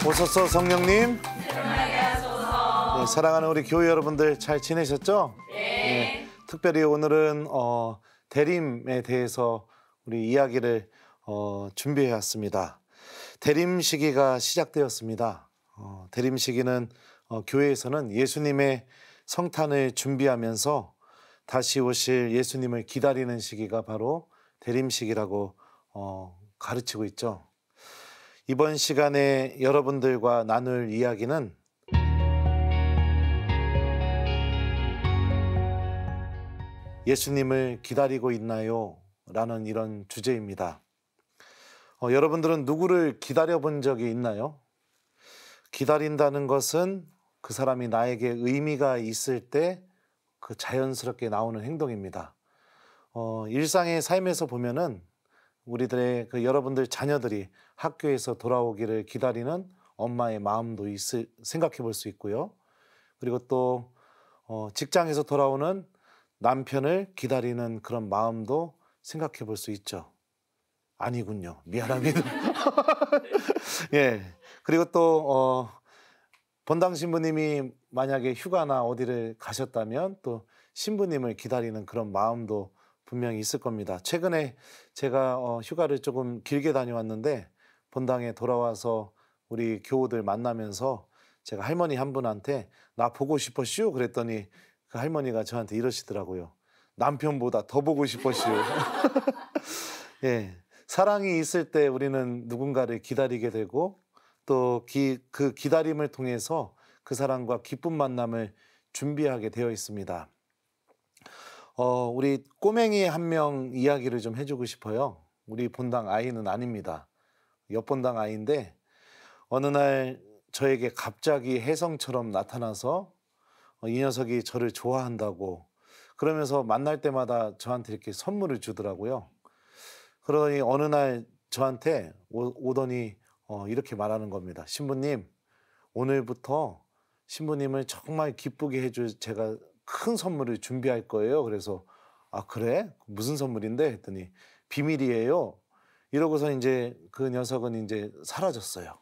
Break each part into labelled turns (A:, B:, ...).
A: 오소서 성령님. 네, 사랑하는 우리 교회 여러분들 잘 지내셨죠? 네. 특별히 오늘은 대림에 대해서 우리 이야기를 준비해 왔습니다. 대림 시기가 시작되었습니다. 대림 시기는 교회에서는 예수님의 성탄을 준비하면서 다시 오실 예수님을 기다리는 시기가 바로 대림 시기라고 가르치고 있죠. 이번 시간에 여러분들과 나눌 이야기는 예수님을 기다리고 있나요? 라는 이런 주제입니다. 여러분들은 누구를 기다려 본 적이 있나요? 기다린다는 것은 그 사람이 나에게 의미가 있을 때 그 자연스럽게 나오는 행동입니다. 일상의 삶에서 보면은 우리들의 여러분들 자녀들이 학교에서 돌아오기를 기다리는 엄마의 마음도 생각해 볼 수 있고요. 그리고 또 직장에서 돌아오는 남편을 기다리는 그런 마음도 생각해 볼 수 있죠. 아니군요. 미안합니다. 예. 그리고 또 본당 신부님이 만약에 휴가나 어디를 가셨다면 또 신부님을 기다리는 그런 마음도 분명히 있을 겁니다. 최근에 제가 휴가를 조금 길게 다녀왔는데 본당에 돌아와서 우리 교우들 만나면서 제가 할머니 한 분한테 나 보고 싶었슈? 그랬더니 그 할머니가 저한테 이러시더라고요. 남편보다 더 보고 싶었슈. 예, 사랑이 있을 때 우리는 누군가를 기다리게 되고 또 그 기다림을 통해서 그 사람과 기쁜 만남을 준비하게 되어 있습니다. 우리 꼬맹이 한 명 이야기를 좀 해주고 싶어요. 우리 본당 아이는 아닙니다. 옆본당 아이인데 어느 날 저에게 갑자기 혜성처럼 나타나서 이 녀석이 저를 좋아한다고 그러면서 만날 때마다 저한테 이렇게 선물을 주더라고요. 그러더니 어느 날 저한테 오더니 이렇게 말하는 겁니다. 신부님, 오늘부터 신부님을 정말 기쁘게 해줄 제가 큰 선물을 준비할 거예요. 그래서 아 그래? 무슨 선물인데? 했더니 비밀이에요. 이러고서 이제 그 녀석은 이제 사라졌어요.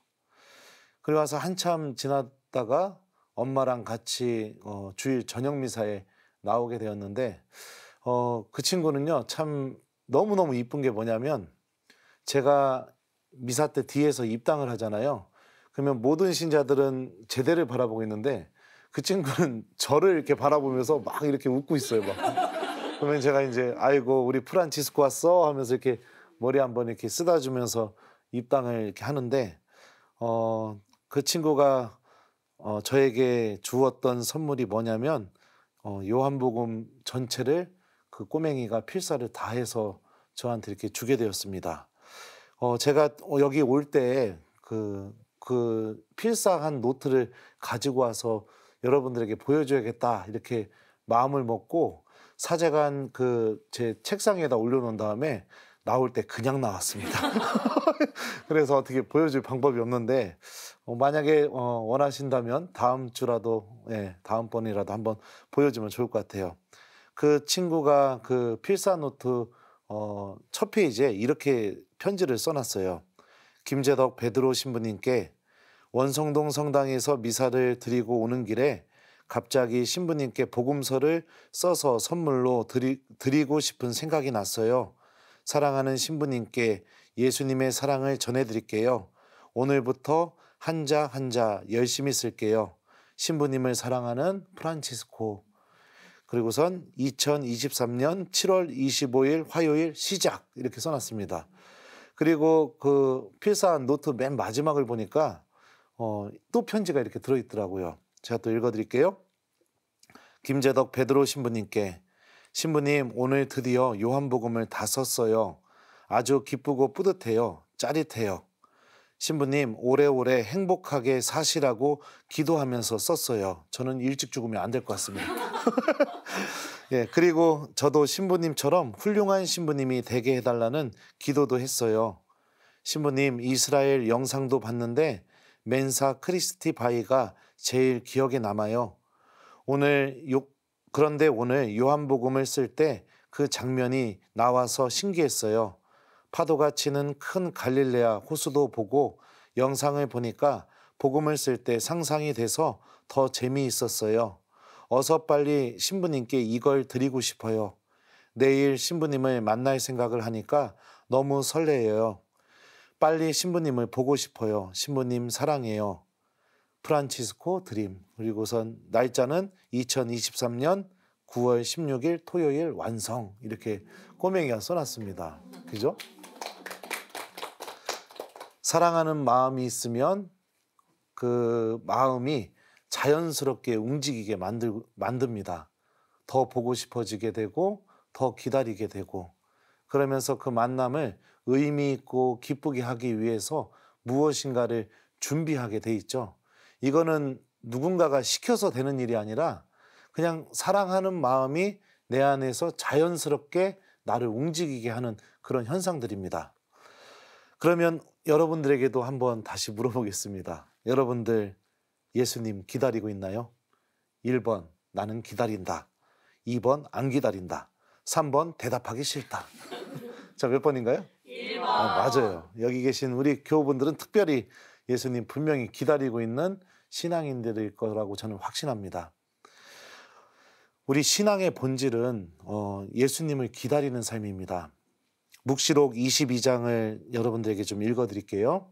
A: 그리고 와서 한참 지났다가 엄마랑 같이 주일 저녁 미사에 나오게 되었는데 그 친구는요 참 너무너무 이쁜 게 뭐냐면 제가 미사 때 뒤에서 입당을 하잖아요. 그러면 모든 신자들은 제대를 바라보고 있는데 그 친구는 저를 이렇게 바라보면서 막 이렇게 웃고 있어요. 막. 그러면 제가 이제 아이고 우리 프란치스코 왔어 하면서 이렇게 머리 한번 이렇게 쓰다주면서 입당을 이렇게 하는데 그 친구가 저에게 주었던 선물이 뭐냐면 요한복음 전체를 그 꼬맹이가 필사를 다 해서 저한테 이렇게 주게 되었습니다. 제가 여기 올 때 그 필사한 노트를 가지고 와서 여러분들에게 보여줘야겠다 이렇게 마음을 먹고 사제관 제 책상에다 올려놓은 다음에 나올 때 그냥 나왔습니다. 그래서 어떻게 보여줄 방법이 없는데 만약에 원하신다면 다음 주라도 다음번이라도 한번 보여주면 좋을 것 같아요. 그 친구가 그 필사 노트 첫 페이지에 이렇게 편지를 써놨어요. 김재덕 베드로 신부님께 원성동 성당에서 미사를 드리고 오는 길에 갑자기 신부님께 복음서를 써서 선물로 드리고 싶은 생각이 났어요. 사랑하는 신부님께 예수님의 사랑을 전해드릴게요. 오늘부터 한자 한자 열심히 쓸게요. 신부님을 사랑하는 프란치스코. 그리고선 2023년 7월 25일 화요일 시작 이렇게 써놨습니다. 그리고 그 필사한 노트 맨 마지막을 보니까 또 편지가 이렇게 들어있더라고요. 제가 또 읽어드릴게요. 김재덕 베드로 신부님께 신부님 오늘 드디어 요한복음을 다 썼어요. 아주 기쁘고 뿌듯해요. 짜릿해요. 신부님 오래오래 행복하게 사시라고 기도하면서 썼어요. 저는 일찍 죽으면 안 될 것 같습니다. 예, 그리고 저도 신부님처럼 훌륭한 신부님이 되게 해달라는 기도도 했어요. 신부님 이스라엘 영상도 봤는데 멘사 크리스티 바이가 제일 기억에 남아요. 그런데 오늘 요한복음을 쓸 때 그 장면이 나와서 신기했어요. 파도가 치는 큰 갈릴레아 호수도 보고 영상을 보니까 복음을 쓸 때 상상이 돼서 더 재미있었어요. 어서 빨리 신부님께 이걸 드리고 싶어요. 내일 신부님을 만날 생각을 하니까 너무 설레요. 빨리 신부님을 보고 싶어요. 신부님 사랑해요. 프란치스코 드림. 그리고선 날짜는 2023년 9월 16일 토요일 완성. 이렇게 꼬맹이가 써놨습니다. 그죠? 사랑하는 마음이 있으면 그 마음이 자연스럽게 움직이게 만듭니다. 더 보고 싶어지게 되고 더 기다리게 되고, 그러면서 그 만남을 의미 있고 기쁘게 하기 위해서 무엇인가를 준비하게 돼 있죠. 이거는 누군가가 시켜서 되는 일이 아니라 그냥 사랑하는 마음이 내 안에서 자연스럽게 나를 움직이게 하는 그런 현상들입니다. 그러면 여러분들에게도 한번 다시 물어보겠습니다. 여러분들 예수님 기다리고 있나요? 1번 나는 기다린다. 2번 안 기다린다. 3번 대답하기 싫다. 자, 몇 번인가요?
B: 1번.
A: 맞아요. 여기 계신 우리 교우분들은 특별히 예수님 분명히 기다리고 있는 신앙인들일 거라고 저는 확신합니다. 우리 신앙의 본질은 예수님을 기다리는 삶입니다. 묵시록 22장을 여러분들에게 좀 읽어드릴게요.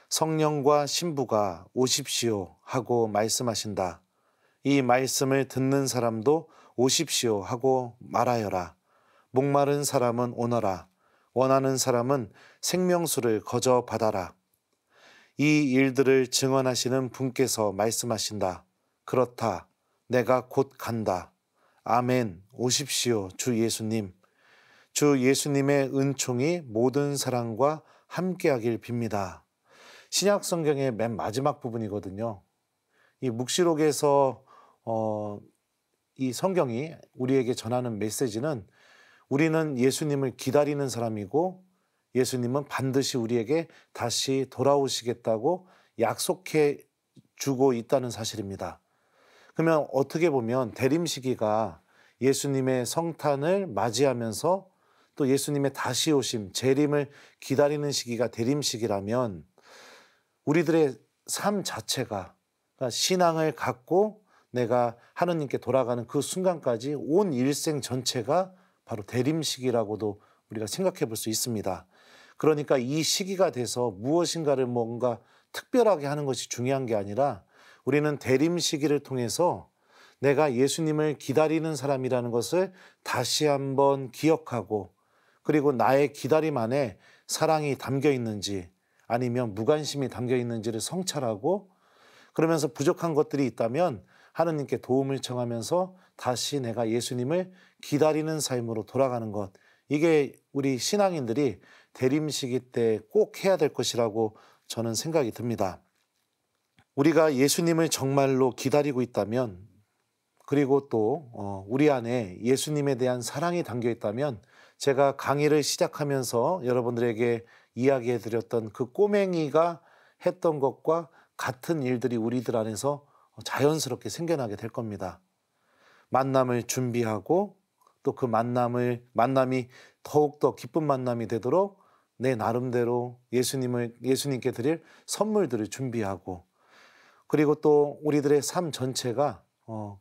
A: 성령과 신부가 오십시오 하고 말씀하신다. 이 말씀을 듣는 사람도 오십시오 하고 말하여라. 목마른 사람은 오너라. 원하는 사람은 생명수를 거저 받아라. 이 일들을 증언하시는 분께서 말씀하신다. 그렇다. 내가 곧 간다. 아멘. 오십시오. 주 예수님. 주 예수님의 은총이 모든 사람과 함께하길 빕니다. 신약 성경의 맨 마지막 부분이거든요. 이 묵시록에서 이 성경이 우리에게 전하는 메시지는 우리는 예수님을 기다리는 사람이고 예수님은 반드시 우리에게 다시 돌아오시겠다고 약속해 주고 있다는 사실입니다. 그러면 어떻게 보면 대림 시기가 예수님의 성탄을 맞이하면서 또 예수님의 다시 오심, 재림을 기다리는 시기가 대림 시기라면 우리들의 삶 자체가, 그러니까 신앙을 갖고 내가 하느님께 돌아가는 그 순간까지 온 일생 전체가 바로 대림 시기라고도 우리가 생각해 볼 수 있습니다. 그러니까 이 시기가 돼서 무엇인가를 뭔가 특별하게 하는 것이 중요한 게 아니라 우리는 대림 시기를 통해서 내가 예수님을 기다리는 사람이라는 것을 다시 한번 기억하고, 그리고 나의 기다림 안에 사랑이 담겨 있는지 아니면 무관심이 담겨 있는지를 성찰하고, 그러면서 부족한 것들이 있다면 하느님께 도움을 청하면서 다시 내가 예수님을 기다리는 삶으로 돌아가는 것, 이게 우리 신앙인들이 대림 시기 때 꼭 해야 될 것이라고 저는 생각이 듭니다. 우리가 예수님을 정말로 기다리고 있다면, 그리고 또 우리 안에 예수님에 대한 사랑이 담겨 있다면, 제가 강의를 시작하면서 여러분들에게 이야기해 드렸던 그 꼬맹이가 했던 것과 같은 일들이 우리들 안에서 자연스럽게 생겨나게 될 겁니다. 만남을 준비하고 또 그 만남이 더욱더 기쁜 만남이 되도록 내 나름대로 예수님께 드릴 선물들을 준비하고, 그리고 또 우리들의 삶 전체가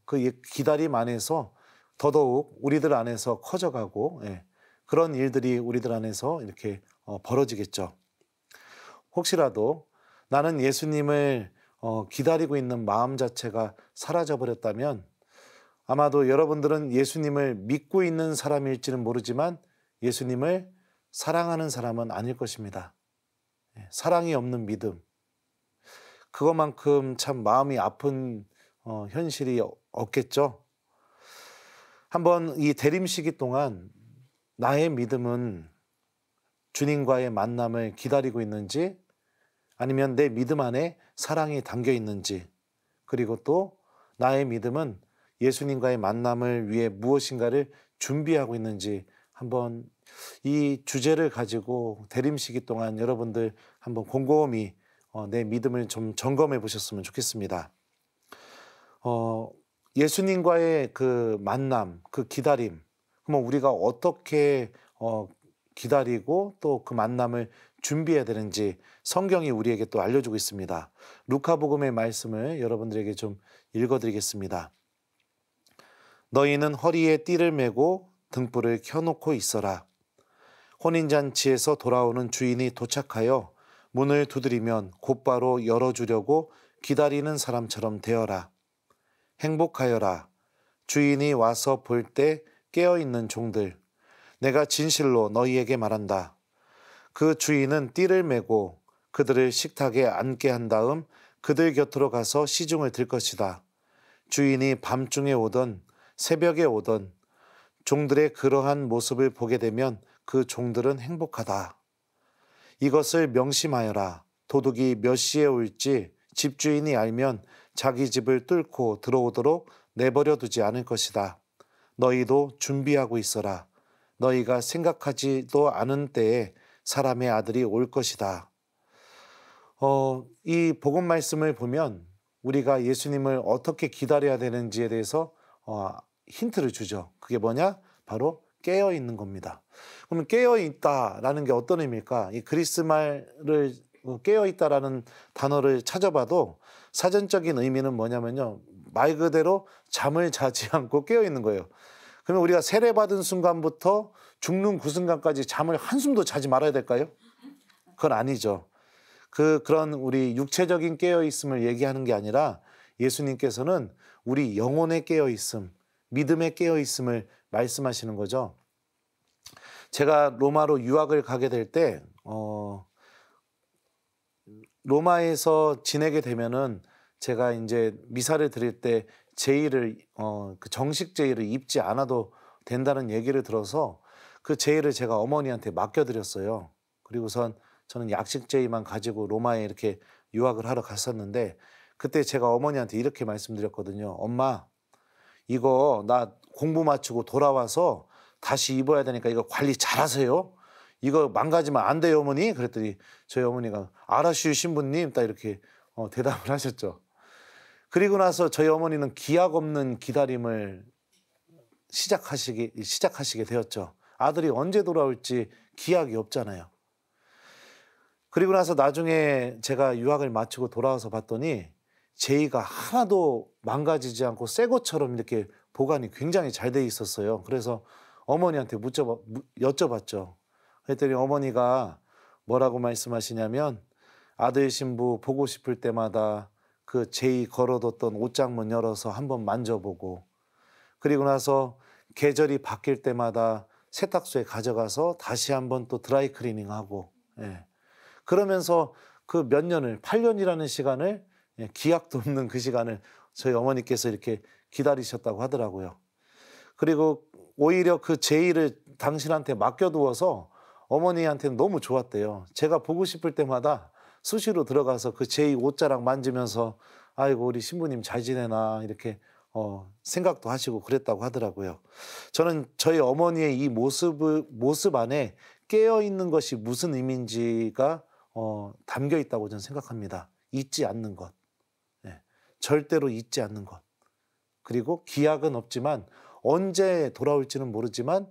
A: 그 기다림 안에서 더더욱 우리들 안에서 커져가고, 그런 일들이 우리들 안에서 이렇게 벌어지겠죠. 혹시라도 나는 예수님을 기다리고 있는 마음 자체가 사라져버렸다면 아마도 여러분들은 예수님을 믿고 있는 사람일지는 모르지만 예수님을 사랑하는 사람은 아닐 것입니다. 사랑이 없는 믿음, 그것만큼 참 마음이 아픈 현실이 없겠죠. 한번 이 대림 시기 동안 나의 믿음은 주님과의 만남을 기다리고 있는지, 아니면 내 믿음 안에 사랑이 담겨 있는지, 그리고 또 나의 믿음은 예수님과의 만남을 위해 무엇인가를 준비하고 있는지, 한번 이 주제를 가지고 대림 시기 동안 여러분들 한번 곰곰이 내 믿음을 좀 점검해 보셨으면 좋겠습니다. 예수님과의 그 만남, 그 기다림, 그러면 우리가 어떻게 기다리고 또 그 만남을 준비해야 되는지 성경이 우리에게 또 알려주고 있습니다. 루카복음의 말씀을 여러분들에게 좀 읽어드리겠습니다. 너희는 허리에 띠를 메고 등불을 켜놓고 있어라. 혼인잔치에서 돌아오는 주인이 도착하여 문을 두드리면 곧바로 열어주려고 기다리는 사람처럼 되어라. 행복하여라. 주인이 와서 볼 때 깨어있는 종들. 내가 진실로 너희에게 말한다. 그 주인은 띠를 메고 그들을 식탁에 앉게 한 다음 그들 곁으로 가서 시중을 들 것이다. 주인이 밤중에 오던 새벽에 오던 종들의 그러한 모습을 보게 되면 그 종들은 행복하다. 이것을 명심하여라. 도둑이 몇 시에 올지 집주인이 알면 자기 집을 뚫고 들어오도록 내버려 두지 않을 것이다. 너희도 준비하고 있어라. 너희가 생각하지도 않은 때에 사람의 아들이 올 것이다. 이 복음 말씀을 보면 우리가 예수님을 어떻게 기다려야 되는지에 대해서 힌트를 주죠. 그게 뭐냐? 바로 깨어 있는 겁니다. 그러면 깨어 있다라는 게 어떤 의미일까? 이 그리스 말을 깨어 있다라는 단어를 찾아봐도 사전적인 의미는 뭐냐면요. 말 그대로 잠을 자지 않고 깨어 있는 거예요. 그러면 우리가 세례받은 순간부터 죽는 그 순간까지 잠을 한숨도 자지 말아야 될까요? 그건 아니죠. 그런 우리 육체적인 깨어있음을 얘기하는 게 아니라 예수님께서는 우리 영혼의 깨어있음, 믿음의 깨어있음을 말씀하시는 거죠. 제가 로마로 유학을 가게 될 때 로마에서 지내게 되면은 제가 이제 미사를 드릴 때 제의를 그 정식 제의를 입지 않아도 된다는 얘기를 들어서 그 제의를 제가 어머니한테 맡겨드렸어요. 그리고선 저는 약식 제의만 가지고 로마에 이렇게 유학을 하러 갔었는데 그때 제가 어머니한테 이렇게 말씀드렸거든요. 엄마, 이거 나 공부 마치고 돌아와서 다시 입어야 되니까 이거 관리 잘하세요. 이거 망가지면 안 돼요, 어머니. 그랬더니 저희 어머니가 알아슈 신부님 딱 이렇게 대답을 하셨죠. 그리고 나서 저희 어머니는 기약 없는 기다림을 시작하시게 되었죠. 아들이 언제 돌아올지 기약이 없잖아요. 그리고 나서 나중에 제가 유학을 마치고 돌아와서 봤더니 제의가 하나도 망가지지 않고 새 것처럼 이렇게 보관이 굉장히 잘 돼 있었어요. 그래서 어머니한테 여쭤봤죠. 그랬더니 어머니가 뭐라고 말씀하시냐면 아들 신부 보고 싶을 때마다 그 제의 걸어뒀던 옷장문 열어서 한번 만져보고 그리고 나서 계절이 바뀔 때마다 세탁소에 가져가서 다시 한번 또 드라이 클리닝하고 그러면서 그 몇 년을 8년이라는 시간을 기약도 없는 그 시간을 저희 어머니께서 이렇게 기다리셨다고 하더라고요. 그리고 오히려 그 제의를 당신한테 맡겨두어서 어머니한테는 너무 좋았대요. 제가 보고 싶을 때마다 수시로 들어가서 그 제의 옷자락 만지면서 아이고 우리 신부님 잘 지내나 이렇게 생각도 하시고 그랬다고 하더라고요. 저는 저희 어머니의 이 모습 안에 깨어있는 것이 무슨 의미인지가 담겨 있다고 저는 생각합니다. 잊지 않는 것. 절대로 잊지 않는 것. 그리고 기약은 없지만 언제 돌아올지는 모르지만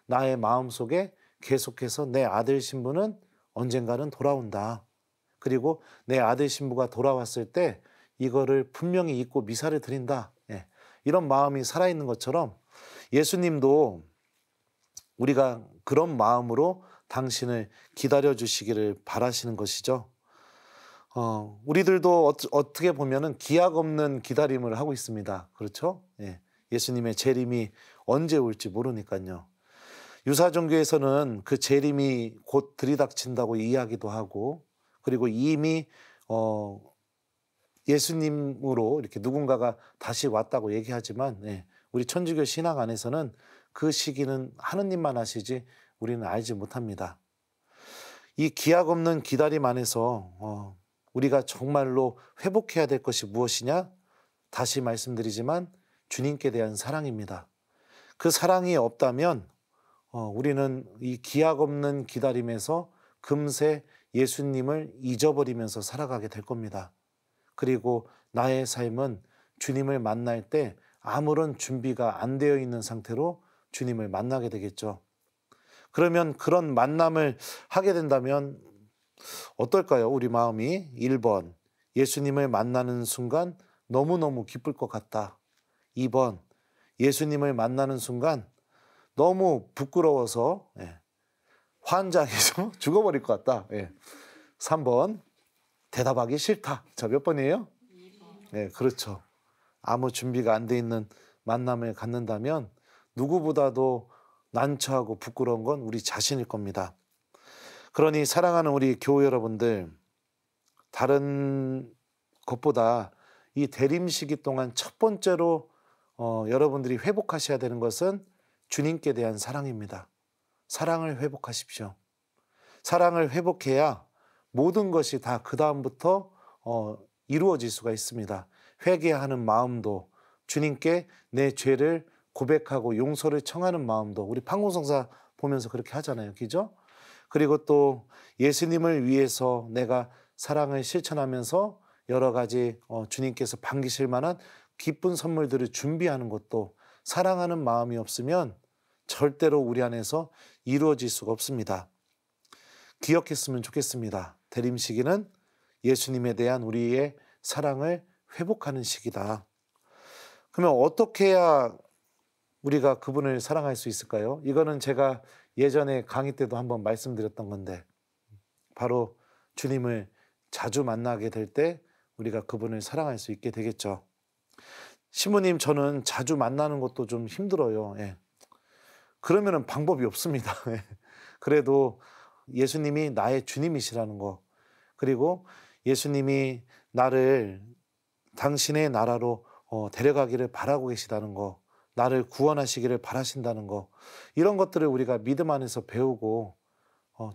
A: 나의 마음속에 계속해서 내 아들 신부는 언젠가는 돌아온다. 그리고 내 아들 신부가 돌아왔을 때 이거를 분명히 잊고 미사를 드린다. 이런 마음이 살아있는 것처럼 예수님도 우리가 그런 마음으로 당신을 기다려주시기를 바라시는 것이죠. 우리들도 어떻게 보면은 기약 없는 기다림을 하고 있습니다. 그렇죠? 예수님의 재림이 언제 올지 모르니까요. 유사종교에서는 그 재림이 곧 들이닥친다고 이야기도 하고 그리고 이미 예수님으로 이렇게 누군가가 다시 왔다고 얘기하지만 우리 천주교 신앙 안에서는 그 시기는 하느님만 아시지 우리는 알지 못합니다. 이 기약 없는 기다림 안에서 우리가 정말로 회복해야 될 것이 무엇이냐? 다시 말씀드리지만 주님께 대한 사랑입니다. 그 사랑이 없다면 우리는 이 기약 없는 기다림에서 금세 예수님을 잊어버리면서 살아가게 될 겁니다. 그리고 나의 삶은 주님을 만날 때 아무런 준비가 안 되어 있는 상태로 주님을 만나게 되겠죠. 그러면 그런 만남을 하게 된다면 어떨까요? 우리 마음이 1번 예수님을 만나는 순간 너무너무 기쁠 것 같다. 2번 예수님을 만나는 순간 너무 부끄러워서 환장해서 죽어버릴 것 같다. 3번 대답하기 싫다. 자, 몇 번이에요? 그렇죠. 아무 준비가 안 돼 있는 만남을 갖는다면 누구보다도 난처하고 부끄러운 건 우리 자신일 겁니다. 그러니 사랑하는 우리 교우 여러분들, 다른 것보다 이 대림 시기 동안 첫 번째로 여러분들이 회복하셔야 되는 것은 주님께 대한 사랑입니다. 사랑을 회복하십시오. 사랑을 회복해야 모든 것이 다 그 다음부터 이루어질 수가 있습니다. 회개하는 마음도, 주님께 내 죄를 고백하고 용서를 청하는 마음도, 우리 판공성사 보면서 그렇게 하잖아요. 그죠? 그리고 또 예수님을 위해서 내가 사랑을 실천하면서 여러 가지 주님께서 반기실 만한 기쁜 선물들을 준비하는 것도, 사랑하는 마음이 없으면 절대로 우리 안에서 이루어질 수가 없습니다. 기억했으면 좋겠습니다. 대림 시기는 예수님에 대한 우리의 사랑을 회복하는 시기다. 그러면 어떻게 해야 우리가 그분을 사랑할 수 있을까요? 이거는 제가 예전에 강의 때도 한번 말씀드렸던 건데, 바로 주님을 자주 만나게 될 때 우리가 그분을 사랑할 수 있게 되겠죠. 시모님, 저는 자주 만나는 것도 좀 힘들어요. 그러면은 방법이 없습니다. 그래도 예수님이 나의 주님이시라는 거, 그리고 예수님이 나를 당신의 나라로 데려가기를 바라고 계시다는 거, 나를 구원하시기를 바라신다는 거, 이런 것들을 우리가 믿음 안에서 배우고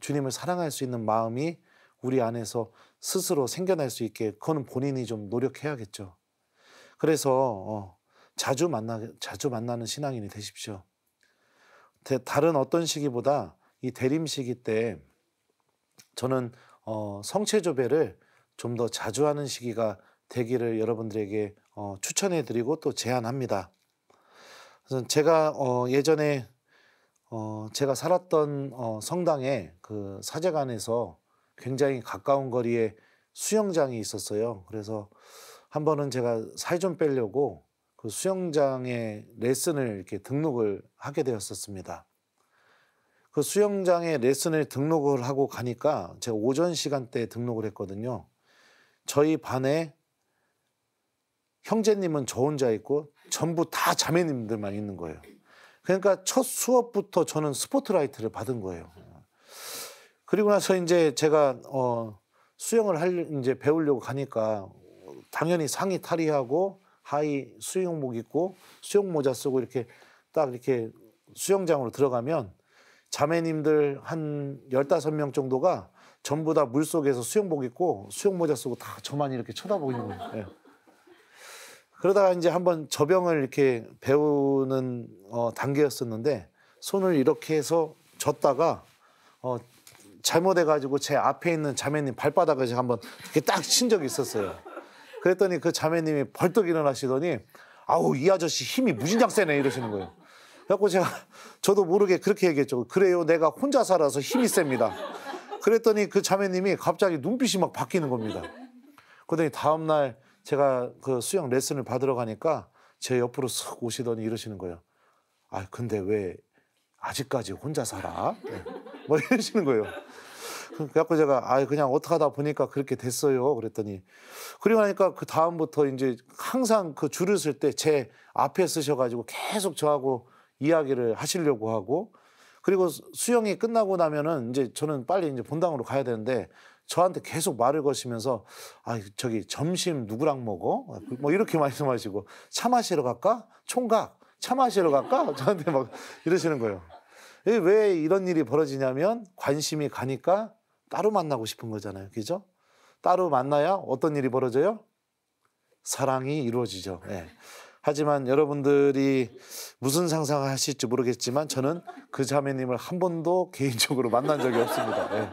A: 주님을 사랑할 수 있는 마음이 우리 안에서 스스로 생겨날 수 있게, 그거는 본인이 좀 노력해야겠죠. 그래서 자주 만나는 신앙인이 되십시오. 다른 어떤 시기보다 이 대림 시기 때 저는 성체조배를 좀 더 자주 하는 시기가 되기를 여러분들에게 추천해드리고 또 제안합니다. 그래서 제가 예전에 제가 살았던 성당에 그 사제관에서 굉장히 가까운 거리에 수영장이 있었어요. 그래서 한 번은 제가 살 좀 빼려고 그 수영장에 레슨을 이렇게 등록을 하게 되었었습니다. 그 수영장에 레슨을 등록을 하고 가니까 제가 오전 시간대에 등록을 했거든요. 저희 반에 형제님은 저 혼자 있고 전부 다 자매님들만 있는 거예요. 그러니까 첫 수업부터 저는 스포트라이트를 받은 거예요. 그리고 나서 이제 제가 수영을 이제 배우려고 가니까 당연히 상의 탈의하고 하의 수영복 입고 수영 모자 쓰고 이렇게 딱 이렇게 수영장으로 들어가면 자매님들 한 15명 정도가 전부 다 물속에서 수영복 입고 수영 모자 쓰고 다 저만 이렇게 쳐다보고 있는 거예요. 그러다가 이제 한번 저병을 이렇게 배우는 단계였었는데, 손을 이렇게 해서 젓다가 잘못해가지고 제 앞에 있는 자매님 발바닥을 제가 한번 이렇게 딱 친 적이 있었어요. 그랬더니 그 자매님이 벌떡 일어나시더니 아우, 이 아저씨 힘이 무진장 세네 이러시는 거예요. 그래갖고 저도 모르게 그렇게 얘기했죠. 그래요, 내가 혼자 살아서 힘이 셉니다. 그랬더니 그 자매님이 갑자기 눈빛이 막 바뀌는 겁니다. 그러더니 다음날 제가 그 수영 레슨을 받으러 가니까 제 옆으로 쓱 오시더니 이러시는 거예요. 아, 근데 왜 아직까지 혼자 살아? 뭐 이러시는 거예요. 그래갖고 제가 그냥 어떻게 하다 보니까 그렇게 됐어요. 그랬더니, 그리고 나니까 그 다음부터 이제 항상 그 줄을 쓸 때 제 앞에 쓰셔가지고 계속 저하고 이야기를 하시려고 하고, 그리고 수영이 끝나고 나면은 이제 저는 빨리 이제 본당으로 가야 되는데 저한테 계속 말을 거시면서 저기 점심 누구랑 먹어? 뭐 이렇게 말씀하시고, 차 마시러 갈까? 총각, 차 마시러 갈까? 저한테 막 이러시는 거예요. 왜 이런 일이 벌어지냐면 관심이 가니까 따로 만나고 싶은 거잖아요. 그죠? 따로 만나야 어떤 일이 벌어져요? 사랑이 이루어지죠. 하지만 여러분들이 무슨 상상을 하실지 모르겠지만 저는 그 자매님을 한 번도 개인적으로 만난 적이 없습니다.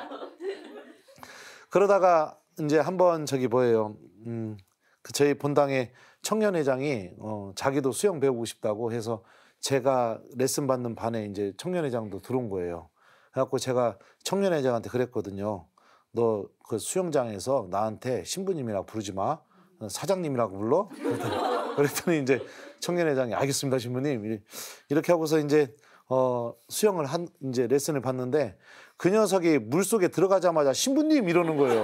A: 그러다가 이제 한번 그 저희 본당의 청년회장이 자기도 수영 배우고 싶다고 해서 제가 레슨 받는 반에 이제 청년회장도 들어온 거예요. 그래갖고 제가 청년회장한테 그랬거든요. 너 그 수영장에서 나한테 신부님이라고 부르지 마. 사장님이라고 불러. 그랬더니 이제 청년회장이 알겠습니다, 신부님. 이렇게 하고서 이제 수영을 이제 레슨을 받는데 그 녀석이 물 속에 들어가자마자 신부님 이러는 거예요.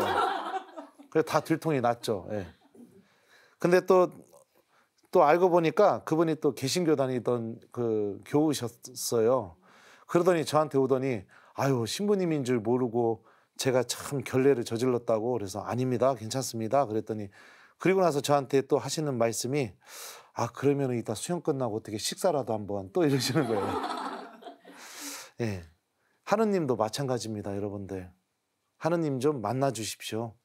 A: 그래서 다 들통이 났죠. 예. 근데 또 알고 보니까 그분이 또 개신교 다니던 그 교우셨어요. 그러더니 저한테 오더니 아유, 신부님인 줄 모르고 제가 참 결례를 저질렀다고. 그래서 아닙니다, 괜찮습니다. 그랬더니 그리고 나서 저한테 또 하시는 말씀이 그러면 이따 수영 끝나고 어떻게 식사라도 한번 또 이러시는 거예요. 예. 하느님도 마찬가지입니다, 여러분들. 하느님 좀 만나 주십시오.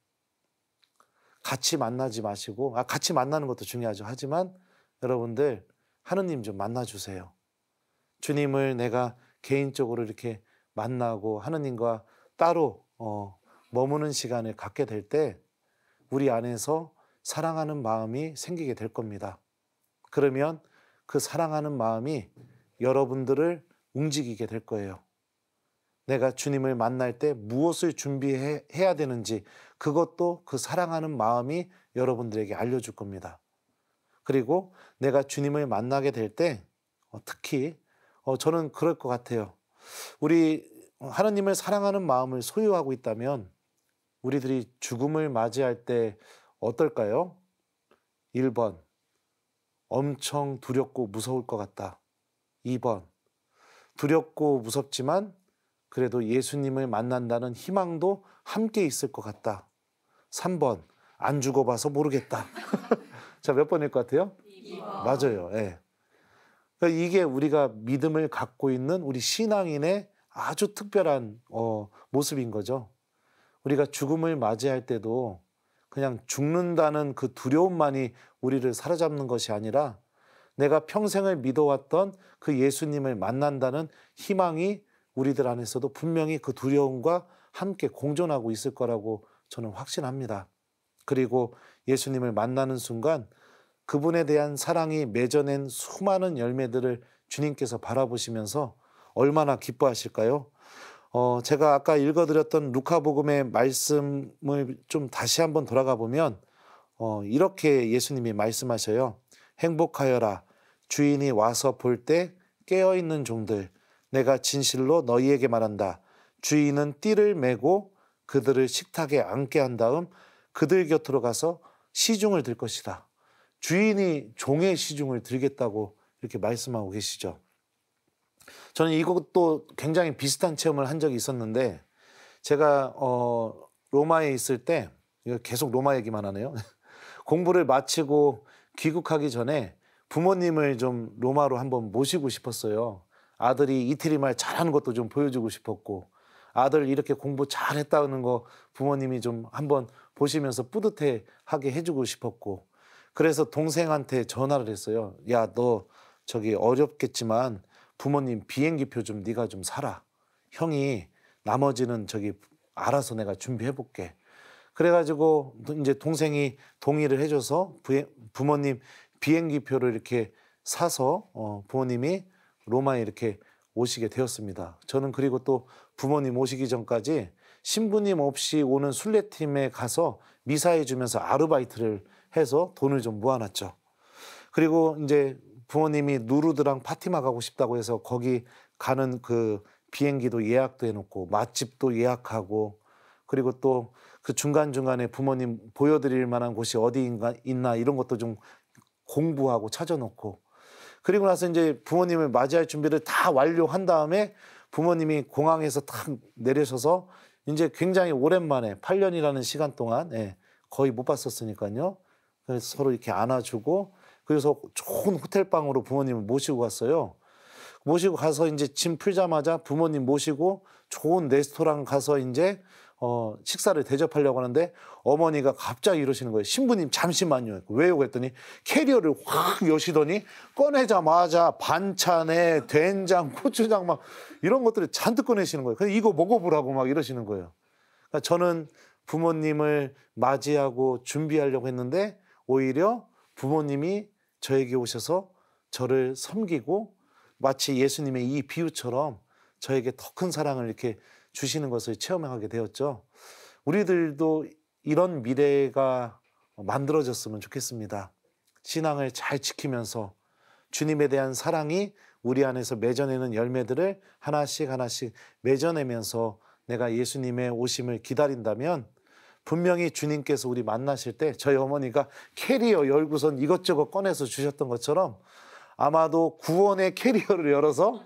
A: 같이 만나지 마시고, 같이 만나는 것도 중요하죠. 하지만 여러분들 하느님 좀 만나 주세요. 주님을 내가 개인적으로 이렇게 만나고 하느님과 따로 머무는 시간을 갖게 될 때 우리 안에서 사랑하는 마음이 생기게 될 겁니다. 그러면 그 사랑하는 마음이 여러분들을 움직이게 될 거예요. 내가 주님을 만날 때 무엇을 준비해야 되는지 그것도 그 사랑하는 마음이 여러분들에게 알려줄 겁니다. 그리고 내가 주님을 만나게 될 때 특히 저는 그럴 것 같아요. 우리 하나님을 사랑하는 마음을 소유하고 있다면 우리들이 죽음을 맞이할 때 어떨까요? 1번, 엄청 두렵고 무서울 것 같다. 2번, 두렵고 무섭지만 그래도 예수님을 만난다는 희망도 함께 있을 것 같다. 3번, 안 죽어봐서 모르겠다. 자, 몇 번일 것 같아요?
B: 2번.
A: 맞아요. 예. 그러니까 이게 우리가 믿음을 갖고 있는 우리 신앙인의 아주 특별한 모습인 거죠. 우리가 죽음을 맞이할 때도 그냥 죽는다는 그 두려움만이 우리를 사로잡는 것이 아니라 내가 평생을 믿어왔던 그 예수님을 만난다는 희망이 우리들 안에서도 분명히 그 두려움과 함께 공존하고 있을 거라고 저는 확신합니다. 그리고 예수님을 만나는 순간 그분에 대한 사랑이 맺어낸 수많은 열매들을 주님께서 바라보시면서 얼마나 기뻐하실까요? 제가 아까 읽어드렸던 루카복음의 말씀을 좀 다시 한번 돌아가 보면 이렇게 예수님이 말씀하셔요. 행복하여라. 주인이 와서 볼 때 깨어있는 종들. 내가 진실로 너희에게 말한다. 주인은 띠를 메고 그들을 식탁에 앉게 한 다음 그들 곁으로 가서 시중을 들 것이다. 주인이 종의 시중을 들겠다고 이렇게 말씀하고 계시죠. 저는 이것도 굉장히 비슷한 체험을 한 적이 있었는데 제가 로마에 있을 때 계속 로마 얘기만 하네요. 공부를 마치고 귀국하기 전에 부모님을 좀 로마로 한번 모시고 싶었어요. 아들이 이태리말 잘하는 것도 좀 보여주고 싶었고 아들 이렇게 공부 잘했다는 거 부모님이 좀 한번 보시면서 뿌듯해하게 해주고 싶었고 그래서 동생한테 전화를 했어요. 야, 너 저기 어렵겠지만 부모님 비행기표 좀 네가 좀 사라. 형이 나머지는 저기 알아서 내가 준비해 볼게. 그래가지고 이제 동생이 동의를 해줘서 부모님 비행기표를 이렇게 사서 부모님이 로마에 이렇게 오시게 되었습니다. 저는 그리고 또 부모님 오시기 전까지 신부님 없이 오는 순례팀에 가서 미사해 주면서 아르바이트를 해서 돈을 좀 모아놨죠. 그리고 이제 부모님이 누르드랑 파티마 가고 싶다고 해서 거기 가는 그 비행기도 예약도 해놓고 맛집도 예약하고 그리고 또 그 중간중간에 부모님 보여드릴 만한 곳이 어디 있나 이런 것도 좀 공부하고 찾아놓고 그리고 나서 이제 부모님을 맞이할 준비를 다 완료한 다음에 부모님이 공항에서 탁 내려셔서 이제 굉장히 오랜만에 8년이라는 시간 동안 거의 못 봤었으니까요. 그래서 서로 이렇게 안아주고 그래서 좋은 호텔방으로 부모님을 모시고 갔어요. 모시고 가서 이제 짐 풀자마자 부모님 모시고 좋은 레스토랑 가서 이제 식사를 대접하려고 하는데 어머니가 갑자기 이러시는 거예요. 신부님 잠시만요. 왜요? 그랬더니 캐리어를 확 여시더니 꺼내자마자 반찬에 된장, 고추장 막 이런 것들을 잔뜩 꺼내시는 거예요. 그래서 이거 먹어보라고 막 이러시는 거예요. 그러니까 저는 부모님을 맞이하고 준비하려고 했는데 오히려 부모님이 저에게 오셔서 저를 섬기고 마치 예수님의 이 비유처럼 저에게 더 큰 사랑을 이렇게 주시는 것을 체험하게 되었죠. 우리들도 이런 미래가 만들어졌으면 좋겠습니다. 신앙을 잘 지키면서 주님에 대한 사랑이 우리 안에서 맺어내는 열매들을 하나씩 하나씩 맺어내면서 내가 예수님의 오심을 기다린다면 분명히 주님께서 우리 만나실 때 저희 어머니가 캐리어 열고선 이것저것 꺼내서 주셨던 것처럼 아마도 구원의 캐리어를 열어서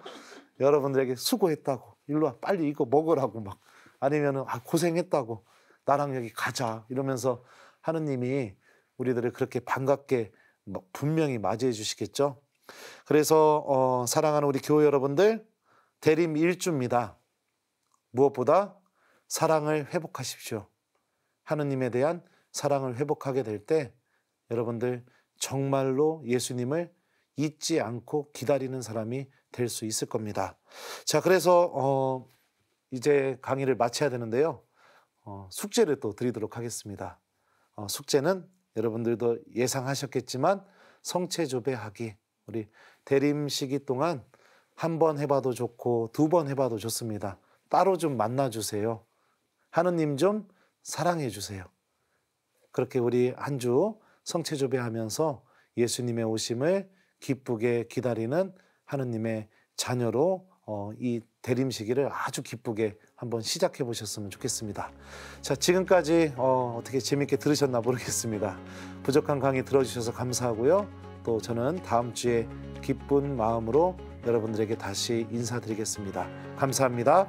A: 여러분들에게 수고했다고, 일로 와 빨리 이거 먹으라고, 막 아니면은 고생했다고, 나랑 여기 가자 이러면서 하느님이 우리들을 그렇게 반갑게 분명히 맞이해 주시겠죠. 그래서 사랑하는 우리 교회 여러분들, 대림 일주입니다. 무엇보다 사랑을 회복하십시오. 하느님에 대한 사랑을 회복하게 될 때 여러분들 정말로 예수님을 잊지 않고 기다리는 사람이 될 수 있을 겁니다. 자, 그래서 이제 강의를 마쳐야 되는데요. 숙제를 또 드리도록 하겠습니다. 숙제는 여러분들도 예상하셨겠지만 성체조배하기. 우리 대림 시기 동안 한 번 해봐도 좋고 2번 해봐도 좋습니다. 따로 좀 만나주세요. 하느님 좀 사랑해 주세요. 그렇게 우리 한 주 성체조배하면서 예수님의 오심을 기쁘게 기다리는 하느님의 자녀로 이 대림 시기를 아주 기쁘게 한번 시작해 보셨으면 좋겠습니다. 자, 지금까지 어떻게 재밌게 들으셨나 모르겠습니다. 부족한 강의 들어주셔서 감사하고요. 또 저는 다음 주에 기쁜 마음으로 여러분들에게 다시 인사드리겠습니다. 감사합니다.